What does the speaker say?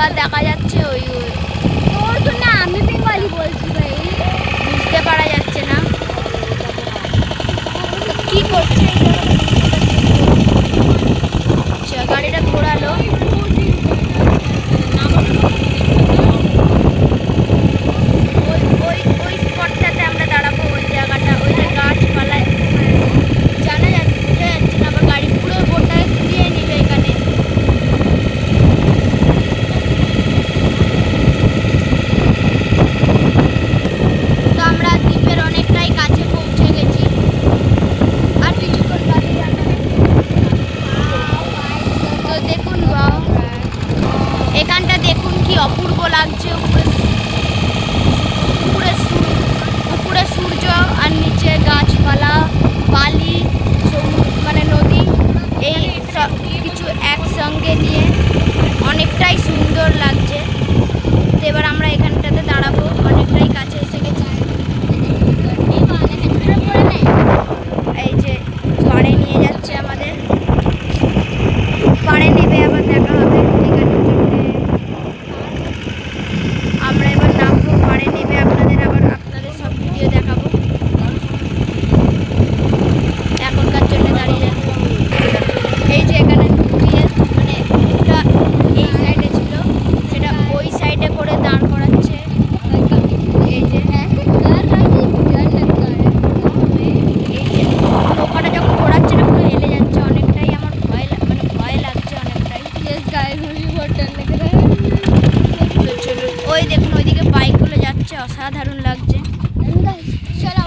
আবার দেখা যাচ্ছে ওই তোর তো না, আমি বেঙ্গলি বলছি ভাই। বুঝতে পারা যাচ্ছে না কি করছে। আচ্ছা, গাড়িটা ঘোরালো। ওই স্পটটাতে আমরা দাঁড়াবো, ওই জায়গাটা, ওই যে গাছপালায় জানা যাচ্ছে, বোঝা যাচ্ছে না, আবার গাড়ি পুরো বোটটাকে ঘুরিয়ে নিবে এখানে। তো আমরা দ্বীপের অনেকটাই কাছে পৌঁছে গেছি, আর কিছুক্ষণ বাদে যাবে। তো দেখুন এখানটা দেখুন কি অপূর্ব লাগছে। উপরে সূর্য আর নিচে গাছপালা, বালি, মানে নদী, এই সব কিছু একসঙ্গে নিয়ে অনেকটাই সুন্দর লাগছে। তো এবার আমরা এখানটাতে দাঁড়াবো, অনেকটাই কাছে এসে গেছি। এই যে পাড়ে নিয়ে যাচ্ছে আমাদের, পাড়ে নেবে, আবার দেখা হবে। আমরা এবার নামবো, পাড়ে নেবে আপনাদের সব ভিডিও দেখাবো। এখনকার জন্য দাঁড়িয়ে এই যে এখানে মানে এটা এই সাইডে ছিল, সেটা ওই সাইডে করে দাঁড় করাচ্ছে। এই যে নৌকাটা যখন ঘোরাচ্ছে না পুরো হেলে যাচ্ছে, অনেকটাই আমার ভয় লাগছে অনেকটাই। ওই দেখুন ওইদিকে বাইকগুলো যাচ্ছে, অসাধারণ লাগছে। চলো